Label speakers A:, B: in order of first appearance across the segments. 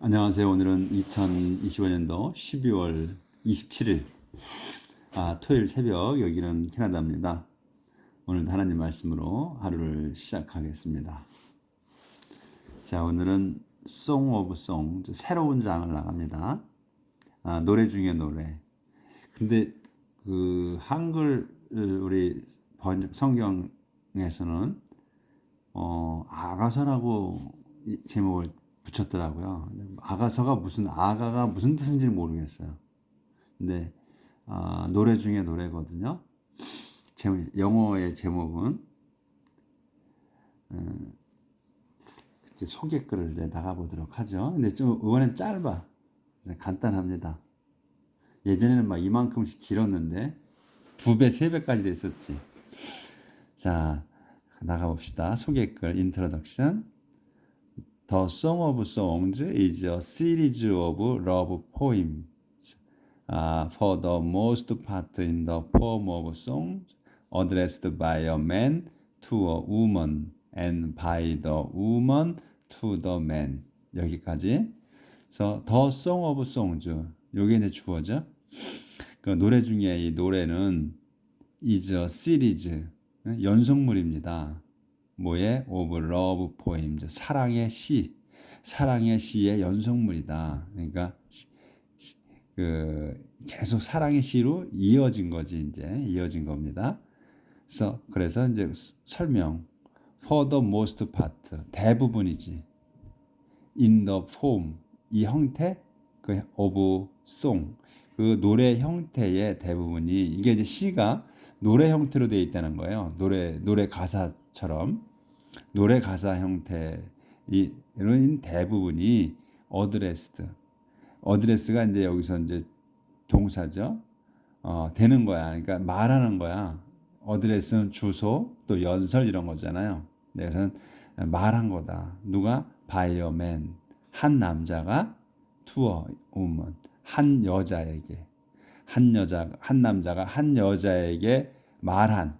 A: 안녕하세요. 오늘은 2025년도 12월 27일 토요일 새벽, 여기는 캐나다입니다. 오늘도 하나님 말씀으로 하루를 시작하겠습니다. 자, 오늘은 Song of Song, 새로운 장을 나갑니다. 노래 중에 노래. 근데 그 한글 우리 성경에서는 아가서라고 제목을 붙였더라고요. 아가서가 아가가 무슨 뜻인지 모르겠어요. 근데 노래 중에 노래거든요. 영어의 제목은 이제 소개글을 이제 나가보도록 하죠. 근데 좀 이번엔 짧아, 간단합니다. 예전에는 막 이만큼씩 길었는데 2배, 3배까지 됐었지. 자, 나가봅시다. 소개글, 인트로덕션. The Song of Songs is a series of love poems, for the most part in the form of songs addressed by a man to a woman and by the woman to the man. 여기까지. 그래서 The Song of Songs, 요게 이제 주어죠. 그 노래 중에 이 노래는 is a series, 연속물입니다. 뭐의 of love poems, 사랑의 시의 연속물이다. 그러니까 계속 사랑의 시로 이어진 거지, 이제 이어진 겁니다. 그래서 이제 설명, for the most part, 대부분이지, in the form, 이 형태, of song, 그 노래 형태의 대부분이, 이게 이제 시가 노래 형태로 되어 있다는 거예요. 노래 가사처럼 노래 가사 형태 이런 대부분이 어드레스가 이제 여기서 이제 동사죠. 되는 거야. 그러니까 말하는 거야. 어드레스는 주소, 또 연설 이런 거잖아요. 그래서 말한 거다. 누가? by a man, 한 남자가 to a woman, 한 남자가 한 여자에게 말한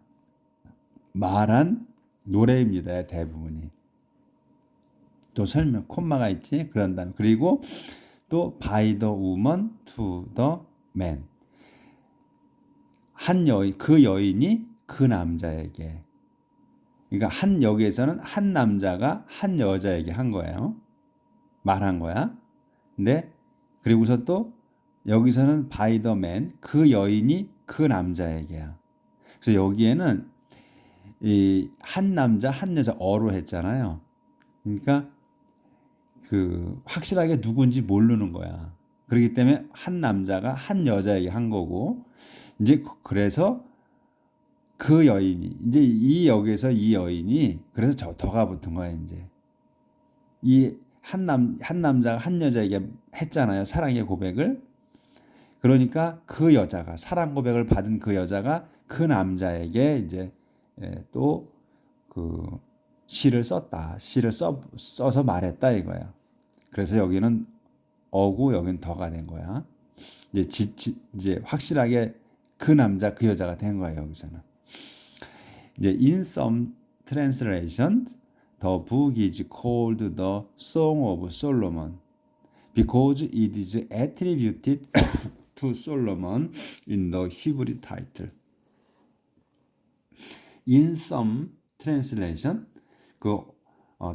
A: 노래입니다. 대부분이. 또 설명, 콤마가 있지. 그런 다음에 그리고 또 by the woman to the man, 그 여인이 그 남자에게. 그러니까 여기에서는 한 남자가 한 여자에게 한 거예요. 말한 거야. 근데 그리고서 또 여기서는 by the man, 그 여인이 그 남자에게야. 그래서 여기에는 이 한 남자 한 여자 어로 했잖아요. 그러니까 확실하게 누군지 모르는 거야. 그렇기 때문에 한 남자가 한 여자에게 한 거고, 이제 그래서 그 여인이, 이제 여기서 이 여인이 그래서 더가 붙은 거야. 이제 이 한 남자가 한 여자에게 했잖아요, 사랑의 고백을. 그러니까 그 여자가, 사랑 고백을 받은 그 여자가 그 남자에게 이제 또 시를 썼다. 시를 써서 말했다 이거야. 그래서 여기는 어고 여기는 더가 된 거야. 이제 확실하게 그 남자 그 여자가 된 거야 여기서는. 이제 in some translation, the book is called the Song of Solomon because it is attributed to Solomon in the Hebrew title. In some translation,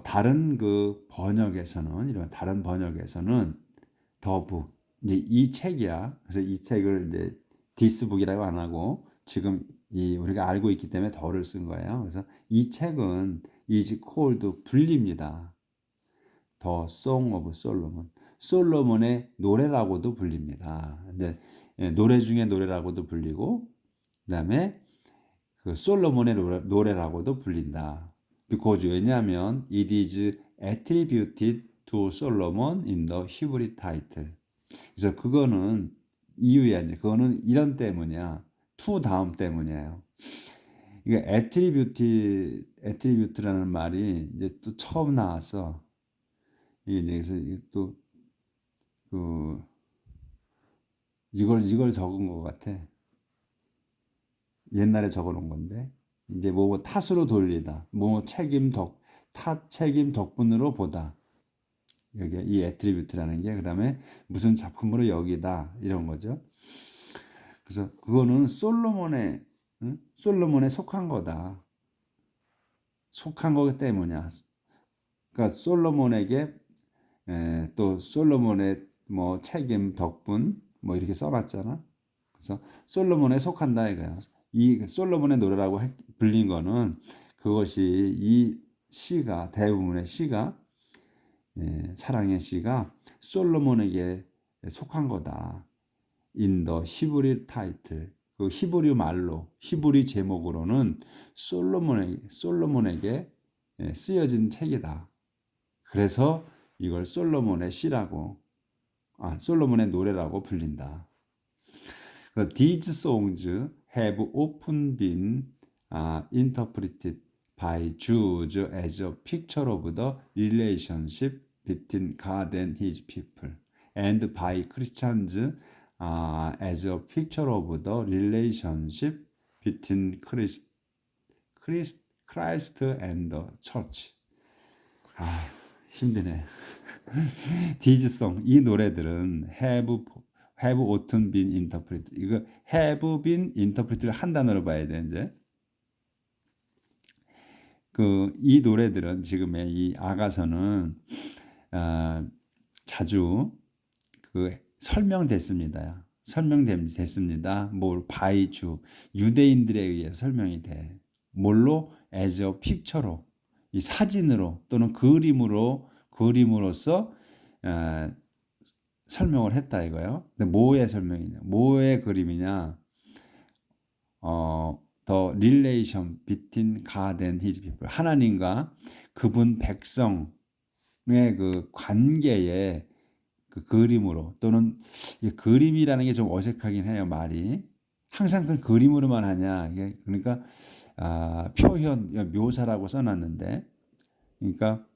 A: 다른 다른 번역에서는 the book, 이제 이 책이야. 그래서 이 책을 이제 this book이라고 안 하고 지금 우리가 알고 있기 때문에 더를 쓴 거예요. 그래서 이 책은 is called, 불립니다. The Song of Solomon, 솔로몬의 노래라고도 불립니다. 이제 노래 중에 노래라고도 불리고, 그다음에 솔로몬의 노래라고도 불린다. because, 왜냐하면 it is attributed to Solomon in the Hebrew title. 그래서 그거는 이유야. 이제 그거는 이런 때문이야. to 다음 때문이에요. 이게 attribute라는 말이 이제 또 처음 나왔어. 그래서 또 이걸 적은 것 같아. 옛날에 적어놓은 건데, 이제 탓으로 돌리다, 책임 덕분으로 보다. 여기 이 애트리뷰트라는 게 그다음에 무슨 작품으로 여기다 이런 거죠. 그래서 그거는 솔로몬의 솔로몬에 속한 거다. 속한 거기 때문이야. 그러니까 솔로몬에게 또 솔로몬의 뭐 책임 덕분 뭐 이렇게 써놨잖아. 그래서 솔로몬에 속한다 이거야. 이 솔로몬의 노래라고 불린 거는 그것이 이 시가 대부분의 시가 사랑의 시가 솔로몬에게 속한 거다. In the 히브리 타이틀 그 히브리 말로 히브리 제목으로는 솔로몬에게 쓰여진 책이다. 그래서 이걸 솔로몬의 시라고 솔로몬의 노래라고 불린다. These songs have often been interpreted by Jews as a picture of the relationship between God and His people, and by Christians as a picture of the relationship between Christ and the church. 힘드네. These songs, 이 노래들은 have often been interpreted. 이거 have been interpreted를 한 단어로 봐야 돼 이제. 이 노래들은 지금의 이 아가서는 자주 설명됐습니다. 설명됐습니다. 뭐 by 주 유대인들에 의해 설명이 돼. 뭘로? as a picture로 이 사진으로 또는 그림으로써 설명을 했다 이거예요. 근데 뭐의 설명이냐? 뭐의 그림이냐? The relation between God and His people. 하나님과 그분 백성의 그 관계의 그 그림으로 또는 이 그림이라는 게 좀 어색하긴 해요 말이. 항상 그 그림으로만 하냐? 이게 그러니까 표현 묘사라고 써놨는데, 그러니까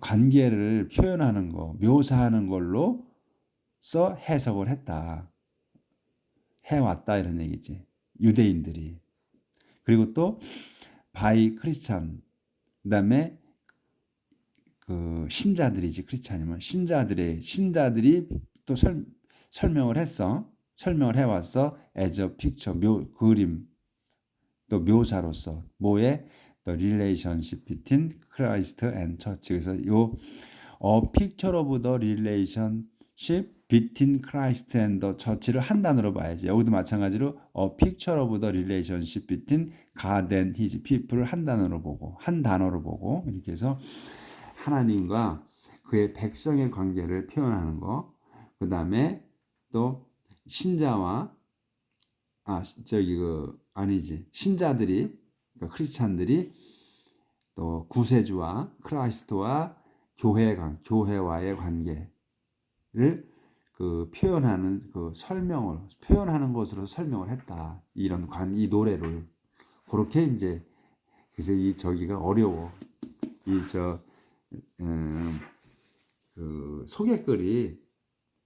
A: 관계를 표현하는 거, 묘사하는 걸로 써 해석을 해왔다 이런 얘기지. 유대인들이. 그리고 또 바이 크리스찬, 그다음에 그 신자들이지. 크리스찬이면 신자들이 또 설명을 해왔어. as a picture, 그림, 또 묘사로서 뭐에 the relationship between Christ and church. 그래서 요 picture of the relationship between Christ and the church를 한 단어로 봐야지. 여기도 마찬가지로 a picture of the relationship between God and His people를 한 단어로 보고 이렇게 해서 하나님과 그의 백성의 관계를 표현하는 거. 그 다음에 또 신자와 신자들이 그러니까 크리스찬들이 또 구세주와 크라이스트와 교회와의 관계를 표현하는 표현하는 것으로 설명을 했다. 이 노래를 그렇게 이제 그래서 이 저기가 어려워. 소개글이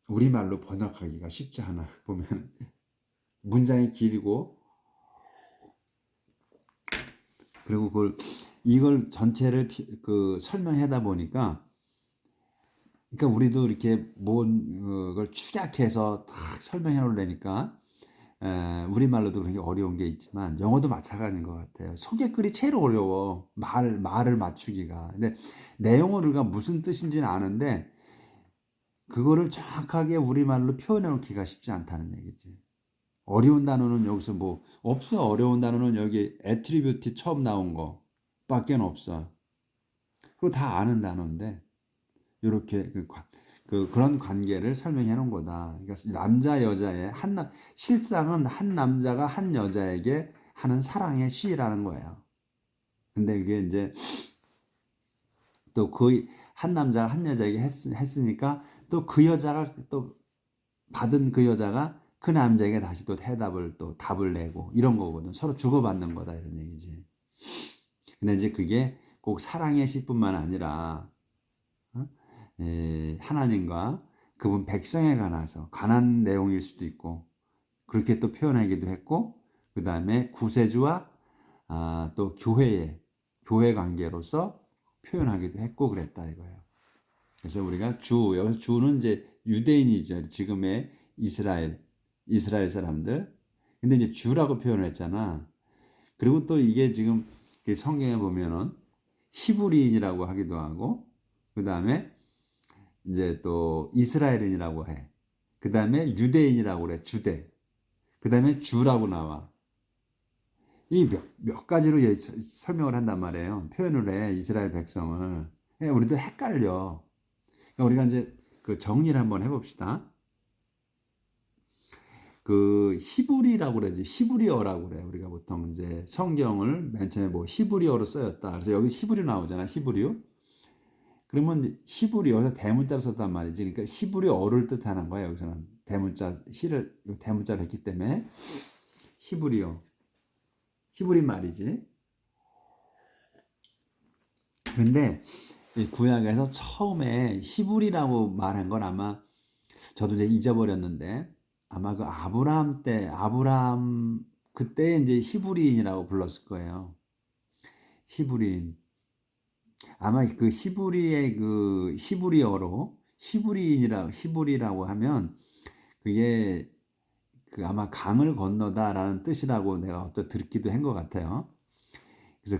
A: 우리말로 번역하기가 쉽지 않아. 보면 문장이 길고 그리고 이걸 전체를 설명하다 보니까 그러니까 우리도 이렇게 걸 축약해서 딱 설명해 놓으려니까 우리말로도 그런 게 어려운 게 있지만 영어도 마찬가지인 것 같아요. 소개글이 제일 어려워. 말을 맞추기가. 근데 내용을 우리가 무슨 뜻인지는 아는데 그거를 정확하게 우리말로 표현해 놓기가 쉽지 않다는 얘기지. 어려운 단어는 여기서 뭐 없어. 어려운 단어는 여기 애트리뷰트 처음 나온 거 밖에 없어. 그리고 다 아는 단어인데 이렇게 그런 관계를 설명해 놓은 거다. 그러니까 남자 여자의 실상은 한 남자가 한 여자에게 하는 사랑의 시라는 거예요. 근데 이게 이제 또 거의 한 남자가 한 여자에게 했으니까 또 그 여자가 또 받은 그 여자가 그 남자에게 다시 또 답을 내고 이런 거거든. 서로 주고받는 거다 이런 얘기지. 근데 이제 그게 꼭 사랑의 시뿐만 아니라 하나님과 그분 백성에 관한 내용일 수도 있고 그렇게 또 표현하기도 했고 그 다음에 구세주와 또 교회 관계로서 표현하기도 했고 그랬다 이거예요. 그래서 우리가 여기서 주는 이제 유대인이죠. 지금의 이스라엘 사람들. 근데 이제 주라고 표현을 했잖아. 그리고 또 이게 지금 성경에 보면은 히브리인이라고 하기도 하고, 그 다음에 이제 또 이스라엘인이라고 해. 그 다음에 유대인이라고 그래. 주대. 그 다음에 주라고 나와. 이 몇 가지로 설명을 한단 말이에요. 표현을 해. 이스라엘 백성을. 우리도 헷갈려. 그러니까 우리가 이제 그 정리를 한번 해봅시다. 그 히브리라고 그러지. 히브리어라고 그래. 우리가 보통 이제 성경을 맨 처음에 뭐 히브리어로 쓰였다. 그래서 여기 히브리 나오잖아. 히브리어. 그러면 히브리어에서 대문자로 썼단 말이지. 그러니까 히브리어를 뜻하는 거야. 여기서는 대문자를 했기 때문에 히브리어. 히브리 말이지. 근데 이 구약에서 처음에 히브리라고 말한 건 아마 저도 이제 잊어버렸는데 아마 그 아브라함 그때 이제 히브리인이라고 불렀을 거예요. 히브리인. 아마 그 히브리의 그 히브리라고 하면 그게 그 아마 강을 건너다라는 뜻이라고 내가 어떤 듣기도 한 것 같아요.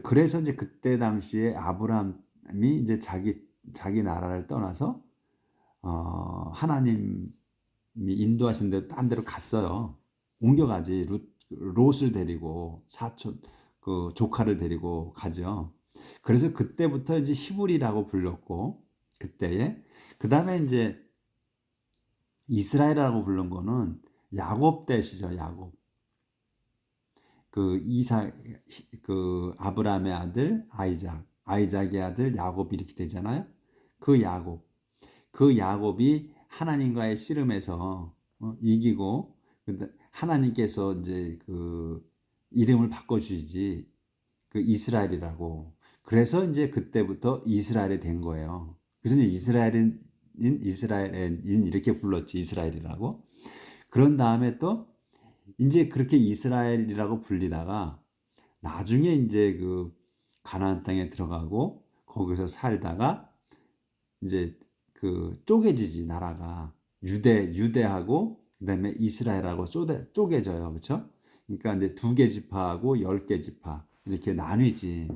A: 그래서 이제 그때 당시에 아브라함이 이제 자기 나라를 떠나서 하나님이 인도하신 데 딴 데로 갔어요. 옮겨가지. 롯을 데리고 사촌 그 조카를 데리고 가죠. 그래서 그때부터 이제 히브리라고 불렀고 그때에 그다음에 이제 이스라엘이라고 부른 거는 야곱 때시죠. 야곱. 그 아브라함의 아들 아이작의 아들 야곱이 이렇게 되잖아요. 그 야곱이 하나님과의 씨름에서 이기고 하나님께서 이제 그 이름을 바꿔주지 그 이스라엘이라고. 그래서 이제 그때부터 이스라엘이 된 거예요. 그래서 이제 이스라엘인 이렇게 불렀지 이스라엘이라고. 그런 다음에 또 이제 그렇게 이스라엘이라고 불리다가 나중에 이제 그 가나안 땅에 들어가고 거기서 살다가 이제 그 쪼개지지 나라가 유대하고 그다음에 이스라엘하고 쪼개져요. 그렇죠? 그러니까 이제 2개 지파하고 10개 지파 이렇게 나뉘지.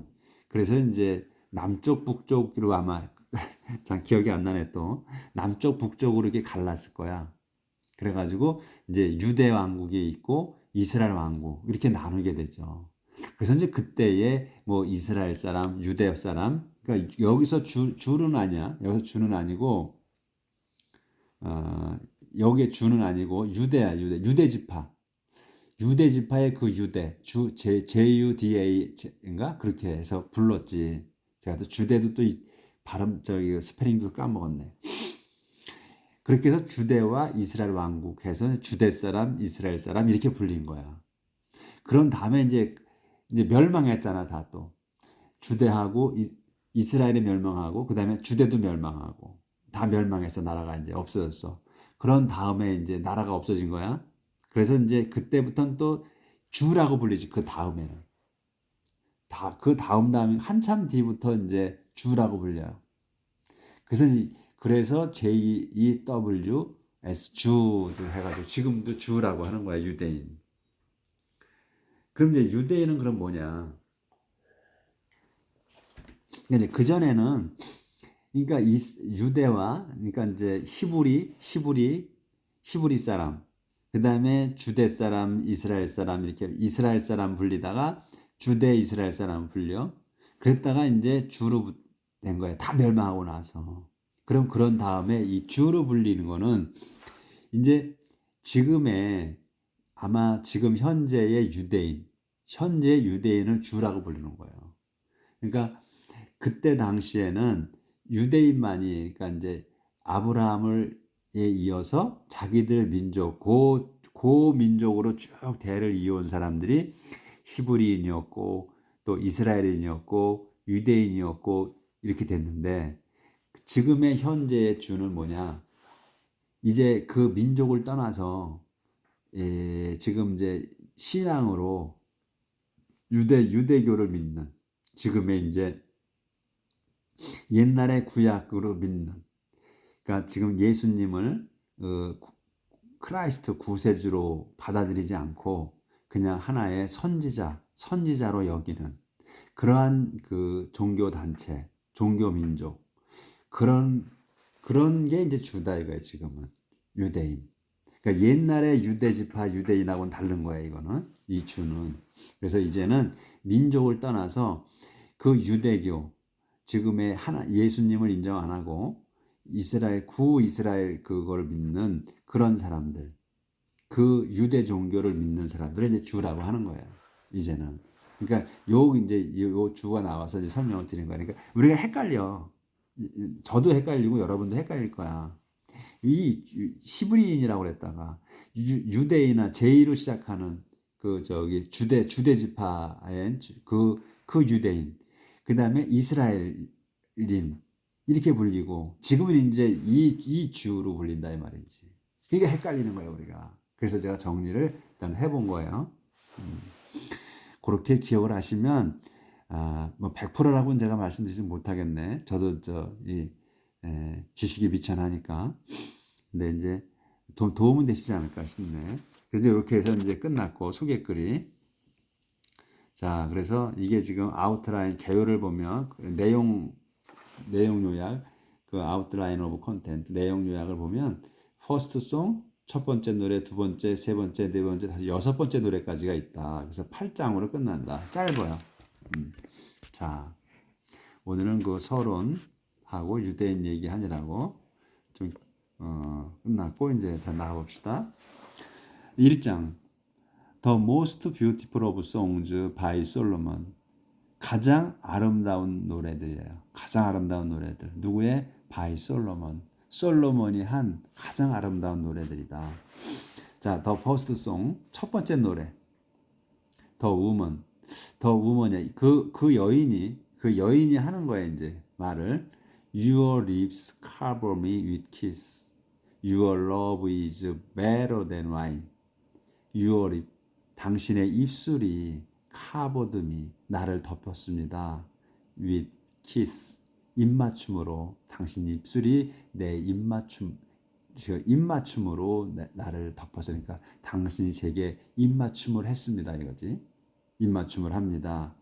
A: 그래서 이제 남쪽 북쪽으로 아마 잘 기억이 안 나네 또 남쪽 북쪽으로 이렇게 갈랐을 거야. 그래가지고 이제 유대 왕국이 있고 이스라엘 왕국 이렇게 나누게 되죠. 그래서 이제 그때에 뭐 이스라엘 사람, 유대 사람, 그러니까 여기서 주는 아니야. 여기서 주는 아니고 어, 여기에 주는 아니고 유대 지파. 유대 지파의 그 유대, JUDA인가? 그렇게 해서 불렀지. 제가 또 주대도 또 발음, 스페링도 까먹었네. 그렇게 해서 주대와 이스라엘 왕국 해서 주대 사람, 이스라엘 사람 이렇게 불린 거야. 그런 다음에 이제 멸망했잖아, 다 또. 주대하고 이스라엘이 멸망하고 그다음에 주대도 멸망하고 다 멸망해서 나라가 이제 없어졌어. 그런 다음에 이제 나라가 없어진 거야. 그래서 이제 그때부터는 또 주라고 불리지. 그 다음에는 그 다음에 한참 뒤부터 이제 주라고 불려요. 그래서 JEWS 주 해가지고 지금도 주라고 하는 거야 유대인. 그럼 이제 유대인은 그럼 뭐냐? 이제 그 전에는 그러니까 유대와 그러니까 이제 시부리 사람, 그 다음에 주대 사람, 이스라엘 사람 이렇게 이스라엘 사람 불리다가 주대 이스라엘 사람 불려. 그랬다가 이제 주로 된 거예요. 다 멸망하고 나서. 그럼 그런 다음에 이 주로 불리는 거는 이제 아마 지금 현재 유대인을 주라고 부르는 거예요. 그러니까 그때 당시에는 유대인만이 그러니까 이제 아브라함을 이어서 자기들 민족 고 민족으로 쭉 대를 이어온 사람들이 히브리인이었고 또 이스라엘인이었고 유대인이었고 이렇게 됐는데 지금의 현재의 주는 뭐냐? 이제 그 민족을 떠나서 지금 이제 신앙으로 유대교를 믿는 지금의 이제 옛날의 구약으로 믿는 그러니까 지금 예수님을 크라이스트 구세주로 받아들이지 않고 그냥 하나의 선지자로 여기는 그러한 그 종교 단체, 종교 민족 그런 게 이제 주다 이거예요. 지금은 유대인. 그러니까 옛날에 유대지파 유대인하고는 다른 거예요. 이거는 이 주는. 그래서 이제는 민족을 떠나서 그 유대교 지금의 하나 예수님을 인정 안 하고 이스라엘 구 이스라엘 그걸 믿는 그런 사람들 그 유대 종교를 믿는 사람들을 이제 주라고 하는 거예요. 이제는. 그러니까 요 주가 나와서 이제 설명을 드린 거예요. 그러니까 우리가 헷갈려. 저도 헷갈리고 여러분도 헷갈릴 거야. 이 히브리인이라고 그랬다가 유대인이나 제이로 시작하는 그 저기 주대 지파의 그 유대인 그다음에 이스라엘인 이렇게 불리고 지금은 이제 이 주로 불린다 이 말이지. 그게 헷갈리는 거예요 우리가. 그래서 제가 정리를 일단 해본 거예요. 그렇게 기억을 하시면 뭐 100%라고는 제가 말씀드리지 못하겠네. 저도 지식이 미천하니까. 근데 이제 도움은 되시지 않을까 싶네. 그래서 이렇게 해서 이제 끝났고 소개글이. 자, 그래서 이게 지금 아웃라인 개요를 보면 내용 요약, 그 아웃라인 오브 컨텐트 내용 요약을 보면 퍼스트 송 첫 번째 노래, 두 번째, 세 번째, 네 번째, 다시 여섯 번째 노래까지가 있다. 그래서 8장으로 끝난다. 짧아요. 자, 오늘은 그 서론하고 유대인 얘기하느라고 좀 끝났고 이제 자 나가봅시다. 1장 The Most Beautiful of Songs by Solomon 가장 아름다운 노래들이에요. 가장 아름다운 노래들. 누구의? by Solomon. 솔로몬이 한 가장 아름다운 노래들이다. 자, The First Song 첫 번째 노래. The Woman. The Woman이 그 여인이 하는 거예요, 이제 말을. Your lips cover me with kiss. Your love is better than wine. Your lip. 당신의 입술이 covered me. 나를 덮었습니다. with kiss. 입맞춤으로 당신 입술이 내 입맞춤으로 나를 덮어서 그러니까 당신이 제게 입맞춤을 했습니다 이거지. 입맞춤을 합니다.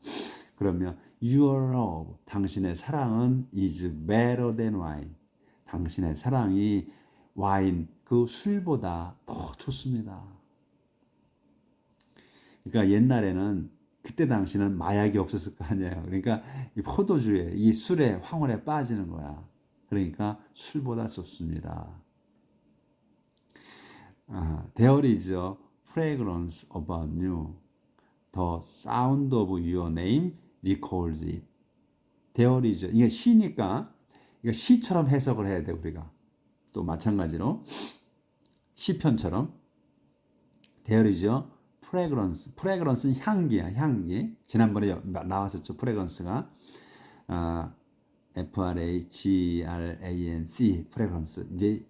A: 그러면 your love 당신의 사랑은 is better than wine. 당신의 사랑이 와인 그 술보다 더 좋습니다. 그러니까 옛날에는 그때 당시는 마약이 없었을 거 아니에요. 그러니까 이 포도주에 이 술에 황홀에 빠지는 거야. 그러니까 술보다 좋습니다. There is a fragrance about you. The sound of your name recalls it. There is 이게 시니까 이거 시처럼 해석을 해야 돼 우리가. 또 마찬가지로 시편처럼 There is a 프레그런스는 향기야, 향기. 지난번에 나왔었죠, 프레그런스가. F-R-A-G-R-A-N-C, 프레그런스. 이제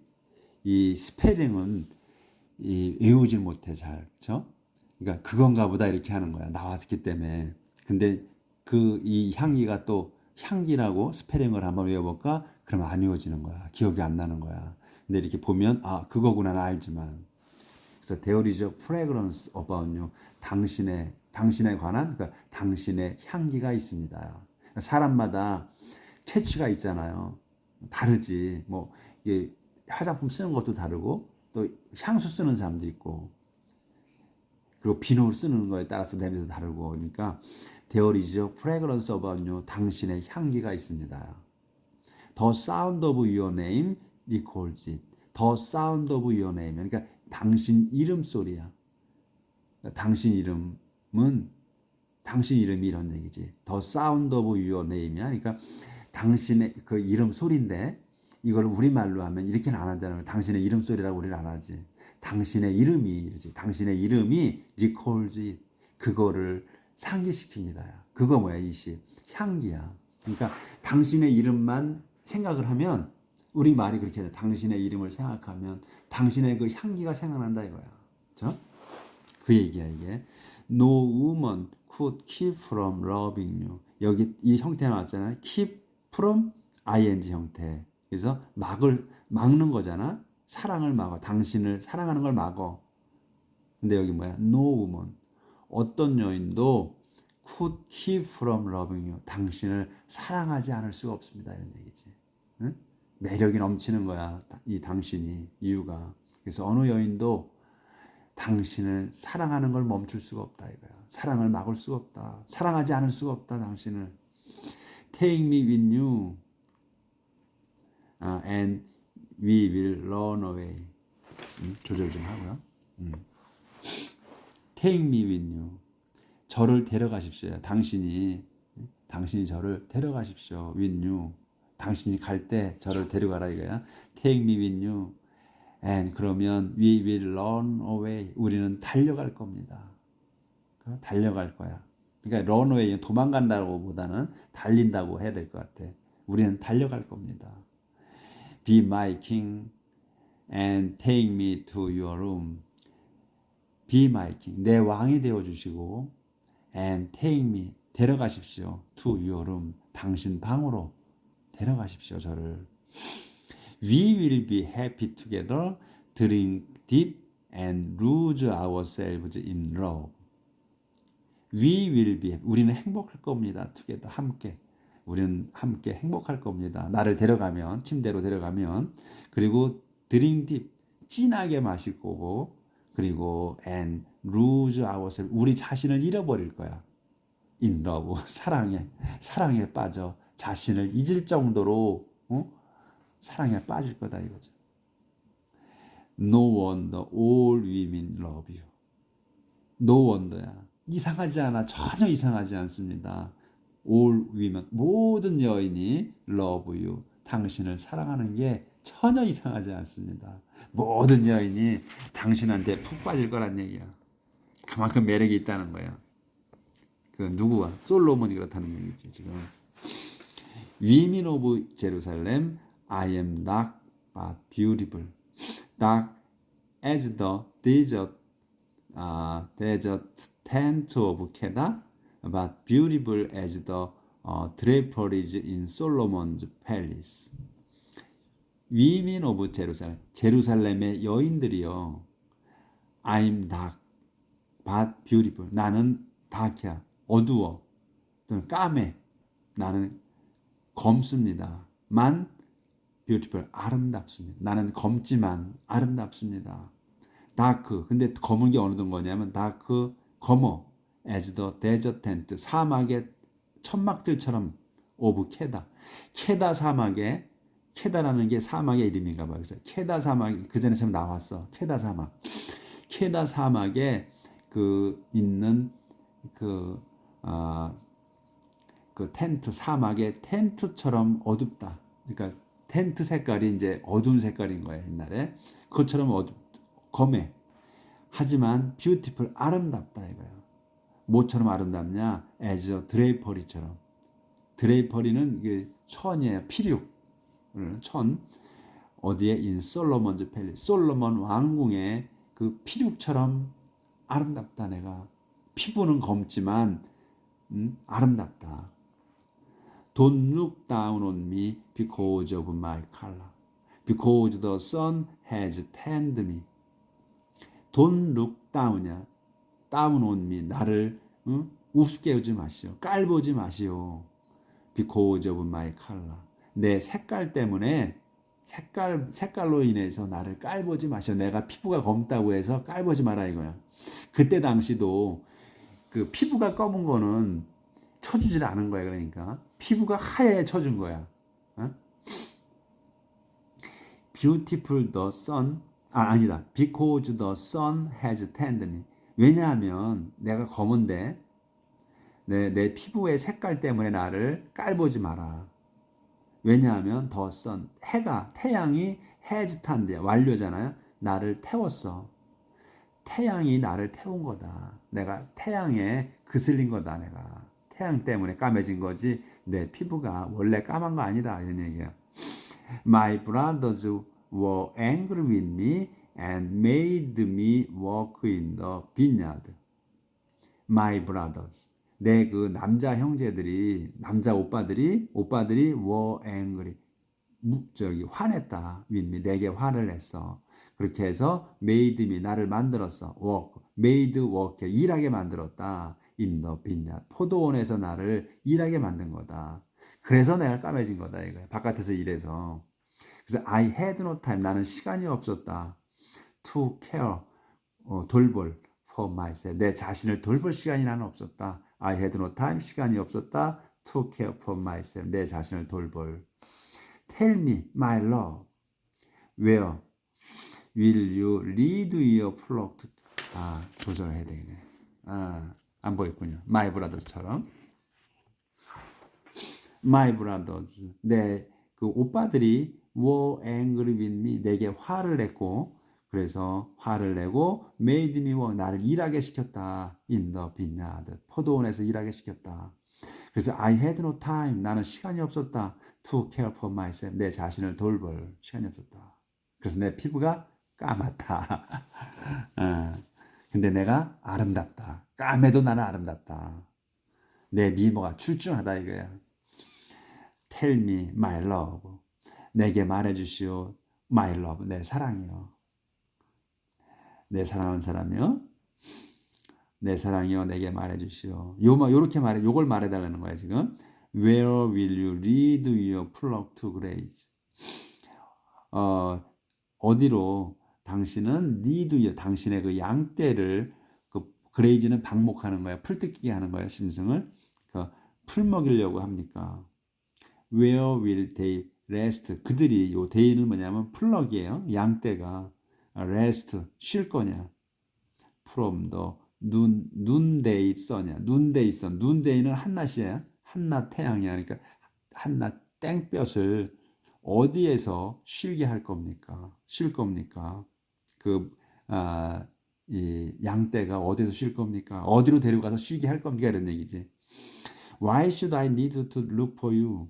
A: 이 스페링은 외우질 못해 잘, 그렇죠? 그러니까 그건가 보다 이렇게 하는 거야, 나왔기 때문에. 근데 이 향기가 또 향기라고 스페링을 한번 외워볼까? 그러면 안 외워지는 거야, 기억이 안 나는 거야. 근데 이렇게 보면 그거구나 알지만. 그래서 there is a fragrance about you. 당신에 관한 그러니까 당신의 향기가 있습니다. 사람마다 체취가 있잖아요. 다르지. 뭐 이게 화장품 쓰는 것도 다르고 또 향수 쓰는 사람도 있고 그리고 비누 쓰는 거에 따라서 냄새도 다르고 그러니까 there is a fragrance about you. 당신의 향기가 있습니다. The sound of your name recalls it. The sound of your name. 그러니까 당신 이름 소리야. 당신 이름이 이런 얘기지. The sound of your name이야. 그러니까 당신의 그 이름 소리인데 이걸 우리말로 하면 이렇게는 안 하잖아요. 당신의 이름 소리라고 우리는 안 하지. 당신의 이름이 이러지. 당신의 이름이 recalls it. 그거를 상기시킵니다. 그거 뭐야 이 시. 향기야. 그러니까 당신의 이름만 생각을 하면 우리 말이 그렇게 해요. 당신의 이름을 생각하면 당신의 그 향기가 생각난다 이거야. 그렇죠? 그 얘기야 이게. No woman could keep from loving you. 여기 이 형태 나왔잖아요. keep from ing 형태. 그래서 막는 거잖아. 사랑을 막어. 당신을 사랑하는 걸 막어. 근데 여기 뭐야? No woman. 어떤 여인도 could keep from loving you. 당신을 사랑하지 않을 수가 없습니다. 이런 얘기지. 응? 매력이 넘치는 거야. 이 당신이 이유가. 그래서 어느 여인도 당신을 사랑하는 걸 멈출 수가 없다 이거야. 사랑을 막을 수가 없다. 사랑하지 않을 수가 없다 당신을. Take me with you, and we will run away. 조절 좀 하고요. Take me with you. 저를 데려가십시오. 당신이 저를 데려가십시오. with you. 당신이 갈 때 저를 데려가라 이거야. Take me with you. And 그러면 we will run away. 우리는 달려갈 겁니다. 달려갈 거야. 그러니까 run away 도망간다고 보다는 달린다고 해야 될 것 같아. 우리는 달려갈 겁니다. Be my king and take me to your room. Be my king. 내 왕이 되어 주시고 and take me. 데려가십시오. to your room. 당신 방으로 데려가십시오. 저를. We will be happy together, drink deep and lose ourselves in love. We will be. 우리는 행복할 겁니다. together. 함께. 우리는 함께 행복할 겁니다. 나를 데려가면, 침대로 데려가면, 그리고 drink deep. 진하게 마실 거고, 그리고 and lose ourselves. 우리 자신을 잃어버릴 거야. in love. 사랑에 빠져 자신을 잊을 정도로 사랑에 빠질 거다 이거죠. No wonder all women love you. No wonder야. 이상하지 않아. 전혀 이상하지 않습니다. All women, 모든 여인이 love you. 당신을 사랑하는 게 전혀 이상하지 않습니다. 모든 여인이 당신한테 푹 빠질 거란 얘기야. 그만큼 매력이 있다는 거야. 그 누구와? 솔로몬이 그렇다는 얘기지 지금. Women of Jerusalem, I am dark but beautiful. Dark as the desert tent of Kedar, but beautiful as the draperies in Solomon's palace. Women of Jerusalem, 제루살렘의 여인들이요. I'm dark, but beautiful. 나는 dark이야, 어두워, 또는 까매. 나는 검습니다. 만 beautiful, 아름답습니다. 나는 검지만 아름답습니다. dark, 근데 검은 게 어느 정도냐면 dark, 검어, as the desert tent, 사막의 천막들처럼 of 케다. 케다 사막에, 케다라는 게 사막의 이름인가 봐요. 그래서 케다 사막, 그 전에 좀 나왔어. 케다 사막. 케다 사막에 그 있는 그 텐트, 사막의 텐트처럼 어둡다. 그러니까 텐트 색깔이 이제 어두운 색깔인 거예요, 옛날에. 그것처럼 검해. 하지만 beautiful, 아름답다 이거예요. 뭐처럼 아름답냐? as a drapery처럼. 드레이퍼리는 이게 천이에요. 피륙. 천. 어디에? in Solomon's palace. 솔로몬 왕궁의 그 피륙처럼 아름답다 내가. 피부는 검지만 아름답다. Don't look down on me because of my color, because the sun has tanned me. Don't look down이야. down on me. 나를 우습게 보지 마시오. 깔보지 마시오. Because of my color. 내 색깔 때문에 색깔로 인해서 나를 깔보지 마시오. 내가 피부가 검다고 해서 깔보지 마라 이거야. 그때 당시도 그 피부가 검은 거는 쳐주질 않은 거야. 그러니까 피부가 하얘 쳐준 거야. Beautiful the sun. 아니다. Because the sun has tanned me. 왜냐하면 내가 검은데 내 피부의 색깔 때문에 나를 깔보지 마라. 왜냐하면 the sun, 태양이 has tanned, 완료잖아요. 나를 태웠어. 태양이 나를 태운 거다. 내가 태양에 그슬린 거다. 내가 태양 때문에 까매진 거지 내 피부가 원래 까만 거 아니다. 이런 얘기야. My brothers were angry with me and made me work in the vineyard. My brothers, 내 그 남자 형제들이, 남자 오빠들이 were angry, 화냈다. with me. 내게 화를 냈어. 그렇게 해서 made me 나를 만들었어. work. made work. 일하게 만들었다. in the vineyard. 포도원에서 나를 일하게 만든 거다. 그래서 내가 까매진 거다 이거야. 바깥에서 일해서. 그래서 I had no time. 나는 시간이 없었다. to care. 돌볼. for myself. 내 자신을 돌볼 시간이 나는 없었다. I had no time. 시간이 없었다. to care for myself. 내 자신을 돌볼. Tell me, my love. Where will you lead your flock to? 조절해야 되겠네. 안 보였군요. My brothers처럼. My brothers. 내 그 오빠들이 were angry with me. 내게 화를 냈고, 그래서 화를 내고 made me work. 나를 일하게 시켰다. In the vineyard. 포도원에서 일하게 시켰다. 그래서 I had no time. 나는 시간이 없었다. To care for myself. 내 자신을 돌볼 시간이 없었다. 그래서 내 피부가 까맣다. 근데 내가 아름답다. 까매도 나는 아름답다. 내 미모가 출중하다 이거야. Tell me, my love. 내게 말해주시오. My love. 내 사랑이요. 내 사랑하는 사람이요. 내 사랑이요. 내게 말해주시오. 요렇게 요걸 말해달라는 거야 지금. Where will you lead your flock to graze? 어디로 당신은 lead 당신의 그 양떼를 graze는 방목하는 거야. 풀 뜯기게 하는 거야. 짐승을 풀 먹이려고 합니까? Where will they rest? 그들이 요 day는 뭐냐면 풀럭이에요. 양떼가 rest 쉴 거냐? From the noonday sun이야. noonday sun. noonday는 한낮이야. 한낮 태양이야. 그러니까 한낮 땡볕을 어디에서 쉬게 할 겁니까? 쉴 겁니까? 이 양떼가 어디에서 쉴 겁니까? 어디로 데려가서 쉬게 할 겁니까? 이런 얘기지. Why should I need to look for you?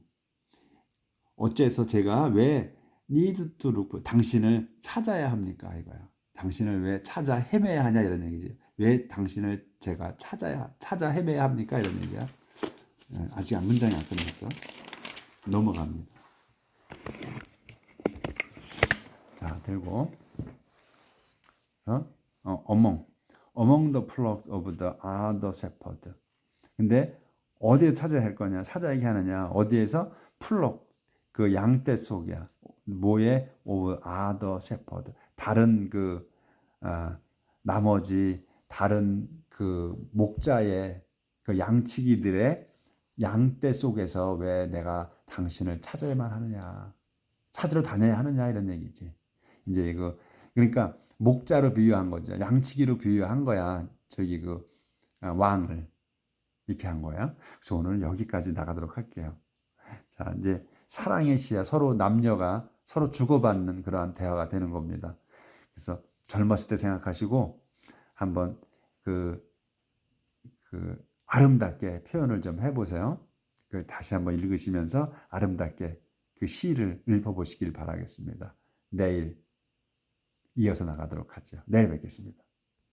A: 어째서 제가 왜 need to look for 당신을 찾아야 합니까? 이거야. 당신을 왜 찾아 헤매야 하냐 이런 얘기지. 왜 당신을 제가 찾아 헤매야 합니까? 이런 얘기야. 아직 문장이 안 끝났어. 넘어갑니다. 자, 들고 among the flock of the other shepherd. 근데 어디에 찾아야 할 거냐? 찾아 얘기하느냐? 어디에서 flock 그 양떼 속이야. 뭐에 of other shepherd. 다른 나머지 다른 목자의 그 양치기들의 양떼 속에서 왜 내가 당신을 찾아야만 하느냐, 찾으러 다녀야 하느냐 이런 얘기지. 이제 그러니까 목자로 비유한 거죠. 양치기로 비유한 거야. 저기 왕을 이렇게 한 거야. 그래서 오늘 여기까지 나가도록 할게요. 자, 이제 사랑의 시야, 서로 남녀가 서로 주고받는 그러한 대화가 되는 겁니다. 그래서 젊었을 때 생각하시고 한번 아름답게 표현을 좀 해보세요. 다시 한번 읽으시면서 아름답게 그 시를 읽어보시길 바라겠습니다. 내일 이어서 나가도록 하죠. 내일 뵙겠습니다.